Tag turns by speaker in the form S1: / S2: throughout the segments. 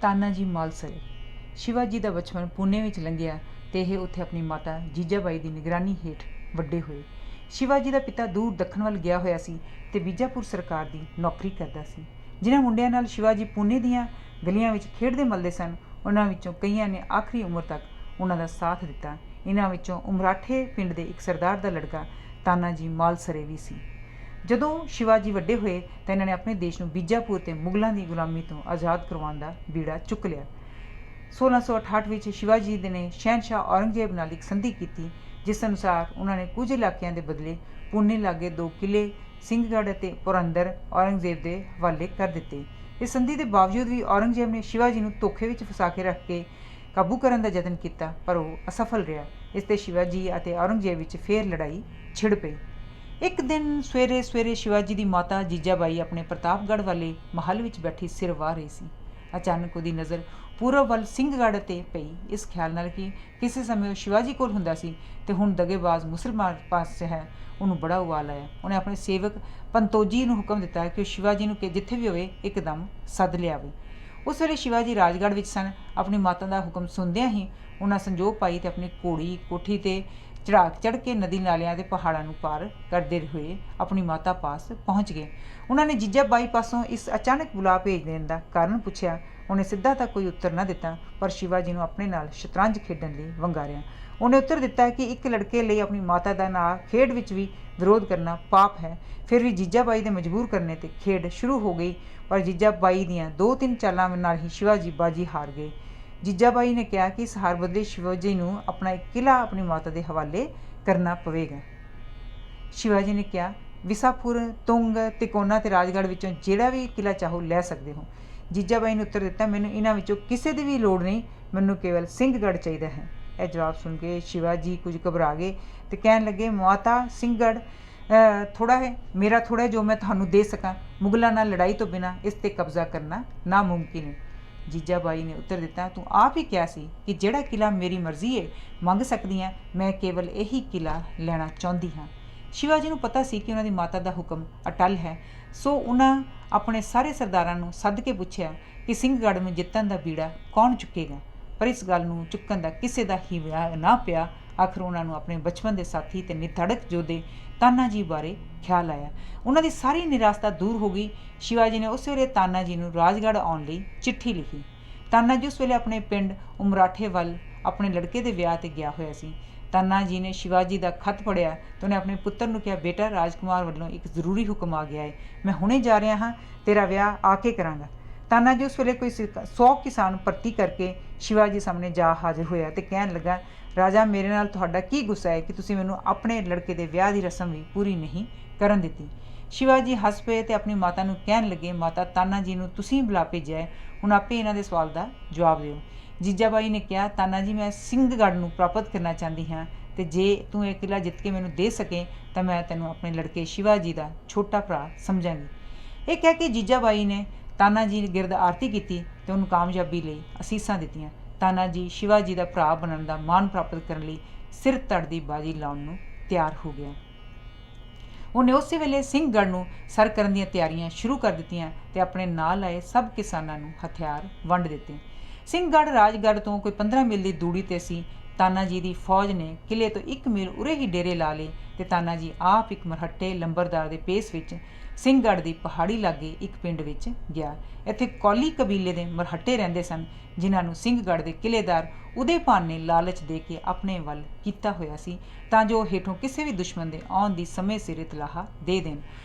S1: ਤਾਨਾ ਜੀ ਮਾਲਸਰੇ। ਸ਼ਿਵਾਜੀ ਦਾ ਬਚਪਨ ਪੂਨੇ ਵਿੱਚ ਲੰਘਿਆ ਤੇ ਇਹ ਉੱਥੇ ਆਪਣੀ ਮਾਤਾ ਜੀਜਾਬਾਈ ਦੀ ਨਿਗਰਾਨੀ ਹੇਠ ਵੱਡੇ ਹੋਏ। ਸ਼ਿਵਾਜੀ ਦਾ ਪਿਤਾ ਦੂਰ ਦੱਖਣ ਵੱਲ ਗਿਆ ਹੋਇਆ ਸੀ ਤੇ ਬੀਜਾਪੁਰ ਸਰਕਾਰ ਦੀ ਨੌਕਰੀ ਕਰਦਾ ਸੀ। ਜਿਨ੍ਹਾਂ ਮੁੰਡਿਆਂ ਨਾਲ ਸ਼ਿਵਾਜੀ ਪੂਨੇ ਦੀਆਂ ਗਲੀਆਂ ਵਿੱਚ ਖੇਡਦੇ ਮਲਦੇ ਸਨ, ਉਹਨਾਂ ਵਿੱਚੋਂ ਕਈਆਂ ਨੇ ਆਖਰੀ ਉਮਰ ਤੱਕ ਉਹਨਾਂ ਦਾ ਸਾਥ ਦਿੱਤਾ। ਇਹਨਾਂ ਵਿੱਚੋਂ ਉਮਰਾਠੇ ਪਿੰਡ ਦੇ ਇੱਕ ਸਰਦਾਰ ਦਾ ਲੜਕਾ ਤਾਨਾ ਜੀ ਮਾਲਸਰੇ ਵੀ ਸੀ। ਜਦੋਂ ਸ਼ਿਵਾਜੀ ਵੱਡੇ ਹੋਏ ਤਾਂ ਇਹਨਾਂ ਨੇ ਆਪਣੇ ਦੇਸ਼ ਨੂੰ ਬੀਜਾਪੁਰ ਤੇ ਮੁਗਲਾਂ ਦੀ ਗੁਲਾਮੀ ਤੋਂ ਆਜ਼ਾਦ ਕਰਵਾਉਣ ਦਾ ਬੀੜਾ ਚੁੱਕ ਲਿਆ। 1668 ਵਿੱਚ ਸ਼ਿਵਾਜੀ ਨੇ ਸ਼ਹਿਨਸ਼ਾਹ ਔਰੰਗਜ਼ੇਬ ਨਾਲ ਇੱਕ ਸੰਧੀ ਕੀਤੀ, ਜਿਸ ਅਨੁਸਾਰ ਉਹਨਾਂ ਨੇ ਕੁਝ ਇਲਾਕਿਆਂ ਦੇ ਬਦਲੇ ਪੂਨੇ ਲਾਗੇ 2 ਕਿਲੇ ਸਿੰਘਗੜ੍ਹ ਅਤੇ ਪੁਰੰਦਰ ਔਰੰਗਜ਼ੇਬ ਦੇ ਹਵਾਲੇ ਕਰ ਦਿੱਤੇ। ਇਸ ਸੰਧੀ ਦੇ ਬਾਵਜੂਦ ਵੀ ਔਰੰਗਜ਼ੇਬ ਨੇ ਸ਼ਿਵਾਜੀ ਨੂੰ ਧੋਖੇ ਵਿੱਚ ਫਸਾ ਕੇ ਰੱਖ ਕੇ ਕਾਬੂ ਕਰਨ ਦਾ ਯਤਨ ਕੀਤਾ, ਪਰ ਉਹ ਅਸਫਲ ਰਿਹਾ। ਇਸ ਤੇ ਸ਼ਿਵਾਜੀ ਅਤੇ ਔਰੰਗਜ਼ੇਬ ਵਿੱਚ ਫੇਰ ਲੜਾਈ ਛਿੜ ਪਈ। ਇੱਕ ਦਿਨ ਸਵੇਰੇ ਸਵੇਰੇ ਸ਼ਿਵਾਜੀ ਦੀ ਮਾਤਾ ਜੀਜਾਬਾਈ ਆਪਣੇ ਪ੍ਰਤਾਪਗੜ੍ਹ ਵਾਲੇ ਮਹੱਲ ਵਿੱਚ ਬੈਠੀ ਸਿਰ ਵਾਹ ਰਹੀ ਸੀ। ਅਚਾਨਕ ਉਹਦੀ ਨਜ਼ਰ ਪੂਰਬ ਵੱਲ ਸਿੰਘਗੜ੍ਹ 'ਤੇ ਪਈ, ਇਸ ਖਿਆਲ ਨਾਲ ਕਿ ਕਿਸੇ ਸਮੇਂ ਉਹ ਸ਼ਿਵਾਜੀ ਕੋਲ ਹੁੰਦਾ ਸੀ ਤੇ ਹੁਣ ਦਗੇਬਾਜ਼ ਮੁਸਲਮਾਨ ਪਾਸੇ ਹੈ। ਉਹਨੂੰ ਬੜਾ ਉਬਾਲ ਆਇਆ। ਉਹਨੇ ਆਪਣੇ ਸੇਵਕ ਪੰਤੋਜੀ ਨੂੰ ਹੁਕਮ ਦਿੱਤਾ ਕਿ ਉਹ ਸ਼ਿਵਾਜੀ ਨੂੰ ਜਿੱਥੇ ਵੀ ਹੋਵੇ ਇੱਕਦਮ ਸੱਦ ਲਿਆਵੇ। ਉਸ ਵੇਲੇ ਸ਼ਿਵਾਜੀ ਰਾਜਗੜ੍ਹ ਵਿੱਚ ਸਨ। ਆਪਣੀ ਮਾਤਾ ਦਾ ਹੁਕਮ ਸੁਣਦਿਆਂ ਹੀ ਉਹਨਾਂ ਸੰਜੋਗ ਪਾਈ ਤੇ ਆਪਣੀ ਘੋੜੀ ਕੋਠੀ 'ਤੇ ਚੜ੍ਹ ਕੇ ਨਦੀ ਨਾਲਿਆਂ ਦੇ ਪਹਾੜਾਂ ਨੂੰ ਪਾਰ ਕਰਦੇ ਹੋਏ ਆਪਣੀ ਮਾਤਾ ਪਾਸ ਪਹੁੰਚ ਗਏ। ਉਹਨਾਂ ਨੇ ਜੀਜਾਬਾਈ ਪਾਸੋਂ ਇਸ ਅਚਾਨਕ ਬੁਲਾ ਭੇਜ ਦੇਣ ਦਾ ਕਾਰਨ ਪੁੱਛਿਆ। ਉਹਨੇ ਸਿੱਧਾ ਤਾਂ ਕੋਈ ਉੱਤਰ ਨਾ ਦਿੱਤਾ, ਪਰ ਸ਼ਿਵਾਜੀ ਨੂੰ ਆਪਣੇ ਨਾਲ ਸ਼ਤਰੰਜ ਖੇਡਣ ਲਈ ਵੰਗਾਰਿਆ। ਉਹਨੇ ਉੱਤਰ ਦਿੱਤਾ ਕਿ ਇੱਕ ਲੜਕੇ ਲਈ ਆਪਣੀ ਮਾਤਾ ਦਾ ਨਾਂ ਖੇਡ ਵਿੱਚ ਵੀ ਵਿਰੋਧ ਕਰਨਾ ਪਾਪ ਹੈ। ਫਿਰ ਵੀ ਜੀਜਾਬਾਈ ਦੇ ਮਜਬੂਰ ਕਰਨੇ 'ਤੇ ਖੇਡ ਸ਼ੁਰੂ ਹੋ ਗਈ, ਪਰ ਜੀਜਾਬਾਈ ਦੀਆਂ 2-3 ਚਾਲਾਂ ਨਾਲ ਹੀ ਸ਼ਿਵਾਜੀ ਬਾਜੀ ਹਾਰ ਗਏ। ਜੀਜਾਬਾਈ ਨੇ ਕਿਹਾ ਕਿ ਇਸ ਹਾਰ ਬਦਲੇ ਸ਼ਿਵਾਜੀ ਨੂੰ ਆਪਣਾ ਇੱਕ ਕਿਲ੍ਹਾ ਆਪਣੀ ਮਾਤਾ ਦੇ ਹਵਾਲੇ ਕਰਨਾ ਪਵੇਗਾ। ਸ਼ਿਵਾਜੀ ਨੇ ਕਿਹਾ, ਵਿਸਾਪੁਰ, ਤੁੰਗ, ਤਿਕੋਨਾ ਤੇ ਰਾਜਗੜ੍ਹ ਵਿੱਚੋਂ ਜਿਹੜਾ ਵੀ ਕਿਲ੍ਹਾ ਚਾਹੋ ਲੈ ਸਕਦੇ ਹੋ। ਜੀਜਾਬਾਈ ਨੇ ਉੱਤਰ ਦਿੱਤਾ, ਮੈਨੂੰ ਇਹਨਾਂ ਵਿੱਚੋਂ ਕਿਸੇ ਦੀ ਵੀ ਲੋੜ ਨਹੀਂ, ਮੈਨੂੰ ਕੇਵਲ ਸਿੰਘਗੜ੍ਹ ਚਾਹੀਦਾ ਹੈ। ਇਹ ਜਵਾਬ ਸੁਣ ਕੇ ਸ਼ਿਵਾਜੀ ਕੁਝ ਘਬਰਾ ਗਏ ਤੇ ਕਹਿਣ ਲੱਗੇ, ਮਾਤਾ ਸਿੰਘਗੜ੍ਹ ਥੋੜ੍ਹਾ ਹੈ, ਮੇਰਾ ਥੋੜ੍ਹਾ ਜੋ ਮੈਂ ਤੁਹਾਨੂੰ ਦੇ ਸਕਾਂ। ਮੁਗਲਾਂ ਨਾਲ ਲੜਾਈ ਤੋਂ ਬਿਨਾਂ ਇਸ 'ਤੇ ਕਬਜ਼ਾ ਕਰਨਾ ਨਾਮੁਮਕਿਨ ਹੈ। ਜੀਜਾਬਾਈ ਨੇ ਉੱਤਰ ਦਿੱਤਾ, ਤੂੰ ਆਪ ਹੀ ਕਿਹਾ ਸੀ ਕਿ ਜਿਹੜਾ ਕਿਲ੍ਹਾ ਮੇਰੀ ਮਰਜ਼ੀ ਹੈ ਮੰਗ ਸਕਦੀ ਹਾਂ, ਮੈਂ ਕੇਵਲ ਇਹੀ ਕਿਲ੍ਹਾ ਲੈਣਾ ਚਾਹੁੰਦੀ ਹਾਂ। ਸ਼ਿਵਾਜੀ ਨੂੰ ਪਤਾ ਸੀ ਕਿ ਉਹਨਾਂ ਦੀ ਮਾਤਾ ਦਾ ਹੁਕਮ ਅਟਲ ਹੈ, ਸੋ ਉਹਨਾਂ ਆਪਣੇ ਸਾਰੇ ਸਰਦਾਰਾਂ ਨੂੰ ਸੱਦ ਕੇ ਪੁੱਛਿਆ ਕਿ ਸਿੰਘਗੜ੍ਹ ਨੂੰ ਜਿੱਤਣ ਦਾ ਬੀੜਾ ਕੌਣ ਚੁੱਕੇਗਾ। ਪਰ ਇਸ ਗੱਲ ਨੂੰ ਚੁੱਕਣ ਦਾ ਕਿਸੇ ਦਾ ਹੀ ਵਿਆਹ ਨਾ ਪਿਆ। ਆਖਰ ਉਹਨਾਂ ਨੂੰ ਆਪਣੇ ਬਚਪਨ ਦੇ ਸਾਥੀ ਤੇ ਨਿਧੜਕ ਯੋਧੇ ਤਾਨਾ ਜੀ ਬਾਰੇ ਖਿਆਲ ਆਇਆ। ਉਹਨਾਂ ਦੀ ਸਾਰੀ ਨਿਰਾਸ਼ਤਾ ਦੂਰ ਹੋ ਗਈ। ਸ਼ਿਵਾਜੀ ਨੇ ਉਸ ਵੇਲੇ ਤਾਨਾ ਜੀ ਨੂੰ ਰਾਜਗੜ੍ਹ ਆਉਣ ਲਈ ਚਿੱਠੀ ਲਿਖੀ। ਤਾਨਾ ਜੀ ਉਸ ਵੇਲੇ ਆਪਣੇ ਪਿੰਡ ਉਮਰਾਠੇ ਵੱਲ ਆਪਣੇ ਲੜਕੇ ਦੇ ਵਿਆਹ 'ਤੇ ਗਿਆ ਹੋਇਆ ਸੀ। ਤਾਨਾ ਜੀ ਨੇ ਸ਼ਿਵਾਜੀ ਦਾ ਖੱਤ ਪੜ੍ਹਿਆ ਤੇ ਉਹਨੇ ਆਪਣੇ ਪੁੱਤਰ ਨੂੰ ਕਿਹਾ, ਬੇਟਾ, ਰਾਜਕੁਮਾਰ ਵੱਲੋਂ ਇੱਕ ਜ਼ਰੂਰੀ ਹੁਕਮ ਆ ਗਿਆ ਹੈ, ਮੈਂ ਹੁਣੇ ਜਾ ਰਿਹਾ ਹਾਂ, ਤੇਰਾ ਵਿਆਹ ਆ ਕੇ ਕਰਾਂਗਾ। ਤਾਨਾ ਜੀ ਉਸ ਵੇਲੇ ਕੋਈ 100 ਕਿਸਾਨ ਭਰਤੀ ਕਰਕੇ ਸ਼ਿਵਾਜੀ ਸਾਹਮਣੇ ਜਾ ਹਾਜ਼ਰ ਹੋਇਆ ਤੇ ਕਹਿਣ ਲੱਗਾ, ਰਾਜਾ, ਮੇਰੇ ਨਾਲ ਤੁਹਾਡਾ ਕੀ ਗੁੱਸਾ ਹੈ ਕਿ ਤੁਸੀਂ ਮੈਨੂੰ ਆਪਣੇ ਲੜਕੇ ਦੇ ਵਿਆਹ ਦੀ ਰਸਮ ਵੀ ਪੂਰੀ ਨਹੀਂ ਕਰਨ ਦਿੱਤੀ। ਸ਼ਿਵਾਜੀ ਹੱਸ ਪਏ ਤੇ ਆਪਣੀ ਮਾਤਾ ਨੂੰ ਕਹਿਣ ਲੱਗੇ, ਮਾਤਾ, ਤਾਨਾ ਜੀ ਨੂੰ ਤੁਸੀਂ ਬੁਲਾ ਭੇਜਿਆ ਹੈ, ਹੁਣ ਆਪੇ ਇਹਨਾਂ ਦੇ ਸਵਾਲ ਦਾ ਜਵਾਬ ਦਿਓ। ਜੀਜਾਬਾਈ ਨੇ ਕਿਹਾ, ਤਾਨਾ ਜੀ, ਮੈਂ ਸਿੰਘਗੜ੍ਹ ਨੂੰ ਪ੍ਰਾਪਤ ਕਰਨਾ ਚਾਹੁੰਦੀ ਹਾਂ ਤੇ ਜੇ ਤੂੰ ਇਹ ਕਿਲ੍ਹਾ ਜਿੱਤ ਕੇ ਮੈਨੂੰ ਦੇ ਸਕੇ ਤਾਂ ਮੈਂ ਤੈਨੂੰ ਆਪਣੇ ਲੜਕੇ ਸ਼ਿਵਾਜੀ ਦਾ ਛੋਟਾ ਭਰਾ ਸਮਝਾਂਗੀ। ਇਹ ਕਹਿ ਕੇ ਜੀਜਾਬਾਈ ਨੇ ਤਾਨਾ ਜੀ ਗਿਰਦ ਆਰਤੀ ਕੀਤੀ ਤੇ ਉਹਨੂੰ ਕਾਮਯਾਬੀ ਲਈ ਅਸੀਸਾਂ ਦਿੱਤੀਆਂ। ਤਾਨਾ ਜੀ ਸ਼ਿਵਾਜੀ ਦਾ ਭਰਾ ਬਣਨ ਦਾ ਮਾਣ ਪ੍ਰਾਪਤ ਕਰਨ ਲਈ ਸਿਰ ਧੜ ਦੀ ਬਾਜੀ ਲਾਉਣ ਨੂੰ ਤਿਆਰ ਹੋ ਗਿਆ। ਉਹਨੇ ਉਸੇ ਵੇਲੇ ਸਿੰਘਗੜ੍ਹ ਨੂੰ ਸਰ ਕਰਨ ਦੀਆਂ ਤਿਆਰੀਆਂ ਸ਼ੁਰੂ ਕਰ ਦਿੱਤੀਆਂ ਤੇ ਆਪਣੇ ਨਾਲ ਆਏ ਸਭ ਕਿਸਾਨਾਂ ਨੂੰ ਹਥਿਆਰ ਵੰਡ ਦਿੱਤੇ। ਸਿੰਘਗੜ੍ਹ ਰਾਜਗੜ੍ਹ ਤੋਂ ਕੋਈ 15 ਮੀਲ ਦੀ ਦੂਰੀ 'ਤੇ ਸੀ। ਤਾਨਾ ਜੀ ਦੀ ਫੌਜ ਨੇ ਕਿਲ੍ਹੇ ਤੋਂ 1 ਮੀਲ ਉਰੇ ਹੀ ਡੇਰੇ ਲਾ ਲਏ ਤੇ ਤਾਨਾ ਜੀ ਆਪ ਇੱਕ ਮਰਹੱਟੇ ਲੰਬਰਦਾਰ ਦੇ ਭੇਸ ਵਿੱਚ ਸਿੰਘਗੜ੍ਹ ਦੀ ਪਹਾੜੀ ਲਾਗੇ ਇੱਕ ਪਿੰਡ ਵਿੱਚ ਗਿਆ। ਇੱਥੇ ਕੌਲੀ ਕਬੀਲੇ ਦੇ ਮਰਹੱਟੇ ਰਹਿੰਦੇ ਸਨ, ਜਿਨ੍ਹਾਂ ਨੂੰ ਸਿੰਘਗੜ੍ਹ ਦੇ ਕਿਲ੍ਹੇਦਾਰ ਉਦੇਭਾਨ ਨੇ ਲਾਲਚ ਦੇ ਕੇ ਆਪਣੇ ਵੱਲ ਕੀਤਾ ਹੋਇਆ ਸੀ ਤਾਂ ਜੋ ਹੇਠੋਂ ਕਿਸੇ ਵੀ ਦੁਸ਼ਮਣ ਦੇ ਆਉਣ ਦੀ ਸਮੇਂ ਸਿਰ ਇਤਲਾਹ ਦੇ ਦੇਣ।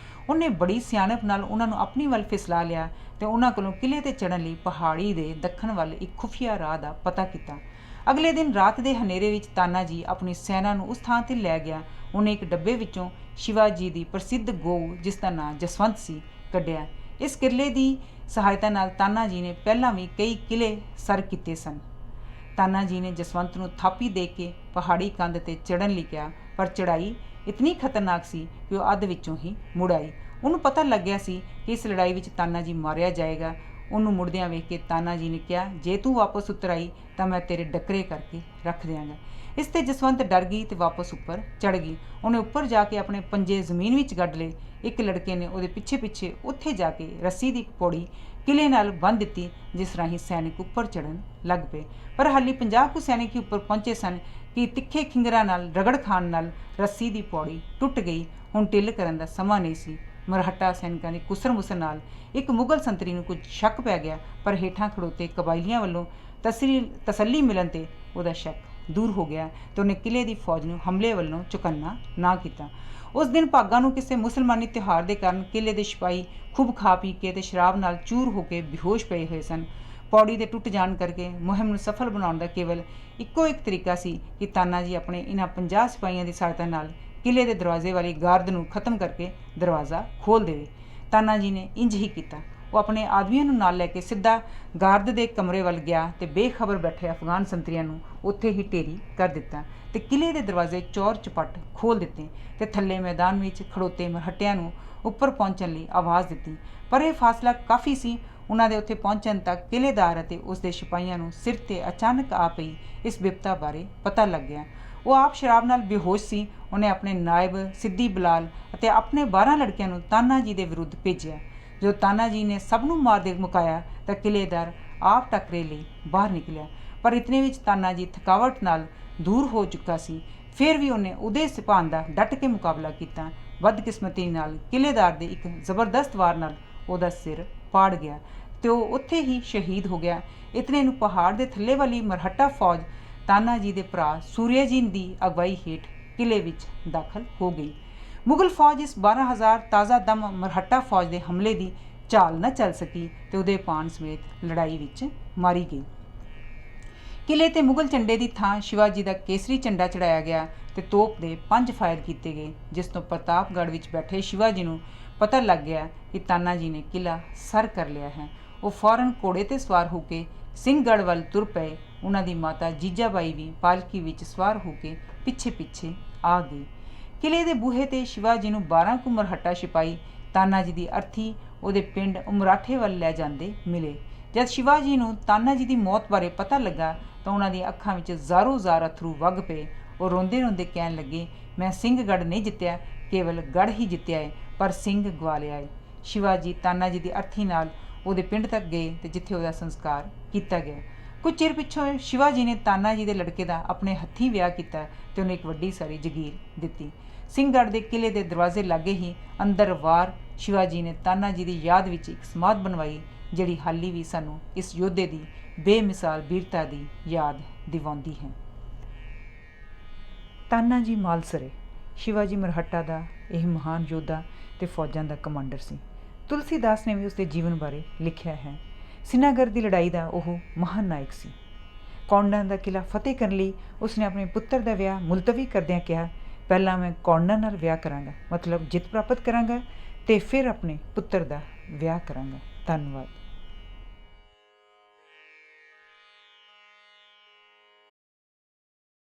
S1: ਉਹਨੇ ਬੜੀ ਸਿਆਣਪ ਨਾਲ ਉਹਨਾਂ ਨੂੰ ਆਪਣੀ ਵੱਲ ਫਿਸਲਾ ਲਿਆ ਤੇ ਉਹਨਾਂ ਕੋਲੋਂ ਕਿਲ੍ਹੇ 'ਤੇ ਚੜ੍ਹਨ ਲਈ ਪਹਾੜੀ ਦੇ ਦੱਖਣ ਵੱਲ ਇੱਕ ਖੁਫੀਆ ਰਾਹ ਦਾ ਪਤਾ ਕੀਤਾ। ਅਗਲੇ ਦਿਨ ਰਾਤ ਦੇ ਹਨੇਰੇ ਵਿੱਚ ਤਾਨਾ ਜੀ ਆਪਣੀ ਸੈਨਾ ਨੂੰ ਉਸ ਥਾਂ 'ਤੇ ਲੈ ਗਿਆ। ਉਹਨੇ ਇੱਕ ਡੱਬੇ ਵਿੱਚੋਂ ਸ਼ਿਵਾਜੀ ਦੀ ਪ੍ਰਸਿੱਧ ਗਊ, ਜਿਸ ਦਾ ਨਾਂ ਜਸਵੰਤ ਸੀ, ਕੱਢਿਆ। ਇਸ ਕਿਰਲੇ ਦੀ ਸਹਾਇਤਾ ਨਾਲ ਤਾਨਾ ਜੀ ਨੇ ਪਹਿਲਾਂ ਵੀ ਕਈ ਕਿਲ੍ਹੇ ਸਰ ਕੀਤੇ ਸਨ। ਤਾਨਾ ਜੀ ਨੇ ਜਸਵੰਤ ਨੂੰ ਥਾਪੀ ਦੇ ਕੇ ਪਹਾੜੀ ਕੰਧ 'ਤੇ ਚੜ੍ਹਨ ਲਈ ਕਿਹਾ, ਪਰ ਚੜ੍ਹਾਈ ਇਤਨੀ ਖਤਰਨਾਕ ਸੀ ਕਿ ਉਹ ਅੱਧ ਵਿੱਚੋਂ ਹੀ ਮੁੜ ਆਈ। ਉਹਨੂੰ ਪਤਾ ਲੱਗਿਆ ਸੀ ਕਿ ਇਸ ਲੜਾਈ ਵਿੱਚ ਤਾਨਾ ਜੀ ਮਾਰਿਆ ਜਾਏਗਾ। ਉਹਨੂੰ ਮੁੜਦਿਆਂ ਵੇਖ ਕੇ ਤਾਨਾ ਜੀ ਨੇ ਕਿਹਾ, ਜੇ ਤੂੰ ਵਾਪਸ ਉਤਰ ਆਈ ਤਾਂ ਮੈਂ ਤੇਰੇ ਡੱਕਰੇ ਕਰਕੇ ਰੱਖ ਦਿਆਂਗਾ। ਇਸ 'ਤੇ ਜਸਵੰਤ ਡਰ ਗਈ ਤੇ ਵਾਪਸ ਉੱਪਰ ਚੜ੍ਹ ਗਈ। ਉਹਨੇ ਉੱਪਰ ਜਾ ਕੇ ਆਪਣੇ ਪੰਜੇ ਜ਼ਮੀਨ ਵਿੱਚ ਗੱਡ ਲਏ। ਇੱਕ ਲੜਕੇ ਨੇ ਉਹਦੇ ਪਿੱਛੇ ਪਿੱਛੇ ਉੱਥੇ ਜਾ ਕੇ ਰੱਸੀ ਦੀ ਇੱਕ ਪੌੜੀ ਕਿਲੇ ਨਾਲ ਬੰਨ੍ਹ ਦਿੱਤੀ, ਜਿਸ ਰਾਹੀਂ ਸੈਨਿਕ ਉੱਪਰ ਚੜ੍ਹਨ ਲੱਗ ਪਏ। ਪਰ ਹਾਲੀ 50 ਕੁ ਸੈਨਿਕ ਹੀ ਉੱਪਰ ਪਹੁੰਚੇ ਸਨ ਕਿ ਤਿੱਖੇ ਖਿੰਗਰਾਂ ਨਾਲ ਰਗੜ ਖਾਣ ਨਾਲ ਰੱਸੀ ਦੀ ਪੌੜੀ ਟੁੱਟ ਗਈ। ਹੁਣ ਢਿੱਲ ਕਰਨ ਦਾ ਸਮਾਂ ਨਹੀਂ ਸੀ। ਮਰਹੱਟਾ ਸੈਨਿਕਾਂ ਦੀ ਕੁਸਰ ਮੁਸਰ ਨਾਲ ਇੱਕ ਮੁਗਲ ਸੰਤਰੀ ਨੂੰ ਕੁਝ ਸ਼ੱਕ ਪੈ ਗਿਆ, ਪਰ ਹੇਠਾਂ ਖੜੋਤੇ ਕਬਾਇਲੀਆਂ ਵੱਲੋਂ ਤਸੱਲੀ ਮਿਲਣ 'ਤੇ ਉਹਦਾ ਸ਼ੱਕ ਦੂਰ ਹੋ ਗਿਆ ਤੇ ਉਹਨੇ ਕਿਲੇ ਦੀ ਫੌਜ ਨੂੰ ਹਮਲੇ ਵੱਲੋਂ ਚੁਕੰਨਾ ਨਾ ਕੀਤਾ। ਉਸ ਦਿਨ ਭਾਗਾਂ ਨੂੰ ਕਿਸੇ ਮੁਸਲਮਾਨੀ ਤਿਉਹਾਰ ਦੇ ਕਾਰਨ ਕਿਲੇ ਦੇ ਸਿਪਾਹੀ ਖੂਬ ਖਾ ਪੀ ਕੇ ਤੇ ਸ਼ਰਾਬ ਨਾਲ ਚੂਰ ਹੋ ਕੇ ਬੇਹੋਸ਼ ਪਏ ਹੋਏ ਸਨ। ਪੌੜੀ ਦੇ ਟੁੱਟ ਜਾਣ ਕਰਕੇ ਮੁਹਿੰਮ ਨੂੰ ਸਫਲ ਬਣਾਉਣ ਦਾ ਕੇਵਲ ਇੱਕੋ ਇੱਕ ਤਰੀਕਾ ਸੀ ਕਿ ਤਾਨਾ ਜੀ ਆਪਣੇ ਇਹਨਾਂ 50 ਸਿਪਾਹੀਆਂ ਦੀ ਸਹਾਇਤਾ ਨਾਲ ਕਿਲੇ ਦੇ ਦਰਵਾਜ਼ੇ ਵਾਲੀ ਗਾਰਦ ਨੂੰ ਖਤਮ ਕਰਕੇ ਦਰਵਾਜ਼ਾ ਖੋਲ੍ਹ ਦੇਵੇ। ਤਾਨਾ ਜੀ ਨੇ ਇੰਜ ਹੀ ਕੀਤਾ। ਉਹ ਆਪਣੇ ਆਦਮੀਆਂ ਨੂੰ ਨਾਲ ਲੈ ਕੇ ਸਿੱਧਾ ਗਾਰਦ ਦੇ ਕਮਰੇ ਵੱਲ ਗਿਆ ਤੇ ਬੇਖਬਰ ਬੈਠੇ ਅਫਗਾਨ ਸੰਤਰੀਆਂ ਨੂੰ ਉੱਥੇ ਹੀ ਢੇਰੀ ਕਰ ਦਿੱਤਾ ਤੇ ਕਿਲੇ ਦੇ ਦਰਵਾਜ਼ੇ ਚੌਰ ਚਪੱਟ ਖੋਲ੍ਹ ਦਿੱਤੇ ਤੇ ਥੱਲੇ ਮੈਦਾਨ ਵਿੱਚ ਖੜੋਤੇ ਮਰਹੱਟਿਆਂ ਨੂੰ ਉੱਪਰ ਪਹੁੰਚਣ ਲਈ ਆਵਾਜ਼ ਦਿੱਤੀ। ਪਰ ਇਹ ਫਾਸਲਾ ਕਾਫੀ ਸੀ। ਉਹਨਾਂ ਦੇ ਉੱਥੇ ਪਹੁੰਚਣ ਤੱਕ ਕਿਲੇਦਾਰ ਅਤੇ ਉਸ ਦੇ ਸਿਪਾਹੀਆਂ ਨੂੰ ਸਿਰ 'ਤੇ ਅਚਾਨਕ ਆ ਪਈ ਇਸ ਬਿਪਤਾ ਬਾਰੇ ਪਤਾ ਲੱਗ ਗਿਆ। ਉਹ ਆਪ ਸ਼ਰਾਬ ਨਾਲ ਬੇਹੋਸ਼ ਸੀ। ਉਹਨੇ ਆਪਣੇ ਨਾਇਬ ਸਿੱਦੀ ਬਲਾਲ ਅਤੇ ਆਪਣੇ 12 ਲੜਕਿਆਂ ਨੂੰ ਤਾਨਾ ਜੀ ਦੇ ਵਿਰੁੱਧ ਭੇਜਿਆ। ਜਦੋਂ ਤਾਨਾ ਜੀ ਨੇ ਸਭ ਨੂੰ ਮਾਰ ਦੇ ਮੁਕਾਇਆ ਤਾਂ ਕਿਲੇਦਾਰ ਆਪ ਟੱਕਰੇ ਲਈ ਬਾਹਰ ਨਿਕਲਿਆ, ਪਰ ਇਤਨੇ ਵਿੱਚ ਤਾਨਾ ਜੀ ਥਕਾਵਟ ਨਾਲ ਦੂਰ ਹੋ ਚੁੱਕਾ ਸੀ। ਫਿਰ ਵੀ ਉਹਨੇ ਉਹਦੇ ਸਿਪਾਹਨ ਦਾ ਡਟ ਕੇ ਮੁਕਾਬਲਾ ਕੀਤਾ। ਬਦਕਿਸਮਤੀ ਨਾਲ ਕਿਲੇਦਾਰ ਦੇ ਇੱਕ ਜ਼ਬਰਦਸਤ ਵਾਰ ਨਾਲ ਉਹਦਾ ਸਿਰ ਪਾੜ ਗਿਆ ਤੇ ਉਹ ਉੱਥੇ ਹੀ ਸ਼ਹੀਦ ਹੋ ਗਿਆ। ਇਤਨੇ ਨੂੰ ਪਹਾੜ ਦੇ ਥੱਲੇ ਵਾਲੀ ਮਰਹੱਟਾ ਫੌਜ ਤਾਨਾ ਜੀ ਦੇ ਭਰਾ ਸੂਰਿਆ ਜੀ ਦੀ ਅਗਵਾਈ ਹੇਠ ਕਿਲੇ ਵਿੱਚ ਦਾਖਲ ਹੋ ਗਈ। ਮੁਗਲ ਫੌਜ ਇਸ 12,000 ਤਾਜ਼ਾ ਦਮ ਮਰਹੱਟਾ ਫੌਜ ਦੇ ਹਮਲੇ ਦੀ ਚਾਲ ਨਾ ਚੱਲ ਸਕੀ ਤੇ ਉਹਦੇ ਪਾਣ ਸਮੇਤ ਲੜਾਈ ਵਿੱਚ ਮਾਰੀ ਗਈ। ਕਿਲੇ ਤੇ ਮੁਗਲ ਝੰਡੇ ਦੀ ਥਾਂ ਸ਼ਿਵਾਜੀ ਦਾ ਕੇਸਰੀ ਝੰਡਾ ਚੜਾਇਆ ਗਿਆ ਤੇ ਤੋਪ ਦੇ 5 ਫਾਇਰ ਕੀਤੇ ਗਏ, ਜਿਸ ਤੋਂ ਪ੍ਰਤਾਪਗੜ੍ਹ ਵਿੱਚ ਬੈਠੇ ਸ਼ਿਵਾਜੀ ਨੂੰ ਪਤਾ ਲੱਗ ਗਿਆ ਕਿ ਤਾਨਾ ਜੀ ਨੇ ਕਿਲਾ ਸਰ ਕਰ ਲਿਆ ਹੈ। ਉਹ ਫੌਰਨ ਘੋੜੇ ਤੇ ਸਵਾਰ ਹੋ ਕੇ ਸਿੰਘਗੜ੍ਹ ਵੱਲ ਤੁਰ ਪਏ। ਉਹਨਾਂ ਦੀ ਮਾਤਾ ਜੀਜਾਬਾਈ ਵੀ ਪਾਲਕੀ ਵਿੱਚ ਸਵਾਰ ਹੋ ਕੇ ਪਿੱਛੇ ਪਿੱਛੇ ਆ ਗਈ। ਕਿਲੇ ਦੇ ਬੂਹੇ ਤੇ ਸ਼ਿਵਾਜੀ ਨੂੰ 12 ਕੁ ਮਰਹੱਟਾ ਸਿਪਾਹੀ ਤਾਨਾ ਜੀ ਦੀ ਅਰਥੀ ਉਹਦੇ ਪਿੰਡ ਉਮਰਾਠੇ ਵੱਲ ਲੈ ਜਾਂਦੇ ਮਿਲੇ। ਜਦ ਸ਼ਿਵਾਜੀ ਨੂੰ ਤਾਨਾ ਜੀ ਦੀ ਮੌਤ ਬਾਰੇ ਪਤਾ ਲੱਗਾ ਤਾਂ ਉਹਨਾਂ ਦੀਆਂ ਅੱਖਾਂ ਵਿੱਚ ਜ਼ਾਰੋ-ਜ਼ਾਰ ਅਥਰੂ ਵਗ ਪਏ। ਉਹ ਰੋਂਦੇ ਰੋਂਦੇ ਕਹਿਣ ਲੱਗੇ, ਮੈਂ ਸਿੰਘਗੜ੍ਹ ਨਹੀਂ ਜਿੱਤਿਆ, ਕੇਵਲ ਗੜ੍ਹ ਹੀ ਜਿੱਤਿਆ ਏ, ਪਰ ਸਿੰਘ ਗਵਾ ਲਿਆ ਏ। ਸ਼ਿਵਾਜੀ ਤਾਨਾ ਜੀ ਦੀ ਅਰਥੀ ਨਾਲ ਉਹਦੇ ਪਿੰਡ ਤੱਕ ਗਏ ਤੇ ਜਿੱਥੇ ਉਹਦਾ ਸੰਸਕਾਰ ਕੀਤਾ ਗਿਆ। ਕੁਝ ਚਿਰ ਪਿੱਛੋਂ ਸ਼ਿਵਾਜੀ ਨੇ ਤਾਨਾ ਜੀ ਦੇ ਲੜਕੇ ਦਾ ਆਪਣੇ ਹੱਥੀਂ ਵਿਆਹ ਕੀਤਾ ਤੇ ਉਹਨੂੰ ਇੱਕ ਵੱਡੀ ਸਾਰੀ ਜਗੀਰ ਦਿੱਤੀ। ਸਿੰਘਗੜ੍ਹ ਦੇ ਕਿਲੇ ਦੇ ਦਰਵਾਜ਼ੇ ਲਾਗੇ ਹੀ ਅੰਦਰ ਵਾਰ ਸ਼ਿਵਾਜੀ ਨੇ ਤਾਨਾ ਜੀ ਦੀ ਯਾਦ ਵਿੱਚ ਇੱਕ ਸਮਾਧ ਬਣਵਾਈ, ਜਿਹੜੀ ਹਾਲੀ ਵੀ ਸਾਨੂੰ ਇਸ ਯੋਧੇ ਦੀ ਬੇਮਿਸਾਲ ਵੀਰਤਾ ਦੀ ਯਾਦ ਦਿਵਾਉਂਦੀ ਹੈ। ਤਾਨਾ ਜੀ ਮਾਲਸਰੇ ਸ਼ਿਵਾਜੀ ਮਰਹੱਟਾ ਦਾ ਇਹ ਮਹਾਨ ਯੋਧਾ ਤੇ ਫੌਜਾਂ ਦਾ ਕਮਾਂਡਰ ਸੀ। ਤੁਲਸੀਦਾਸ ਨੇ ਵੀ ਉਸਦੇ ਜੀਵਨ ਬਾਰੇ ਲਿਖਿਆ ਹੈ। ਸਿਨਾਗਰ ਦੀ ਲੜਾਈ ਦਾ ਉਹ ਮਹਾਨ ਨਾਇਕ ਸੀ। ਕੌਂਡਾਂ ਦਾ ਕਿਲਾ ਫਤਿਹ ਕਰਨ ਲਈ ਉਸਨੇ ਆਪਣੇ ਪੁੱਤਰ ਦਾ ਵਿਆਹ ਮੁਲਤਵੀ ਕਰਦਿਆਂ ਕਿਹਾ, ਪਹਿਲਾਂ ਮੈਂ ਕੌਂਡਾਂ ਨਾਲ ਵਿਆਹ ਕਰਾਂਗਾ, ਮਤਲਬ ਜਿੱਤ ਪ੍ਰਾਪਤ ਕਰਾਂਗਾ, ਤੇ ਫਿਰ ਆਪਣੇ ਪੁੱਤਰ ਦਾ ਵਿਆਹ ਕਰਾਂਗਾ। ਧੰਨਵਾਦ।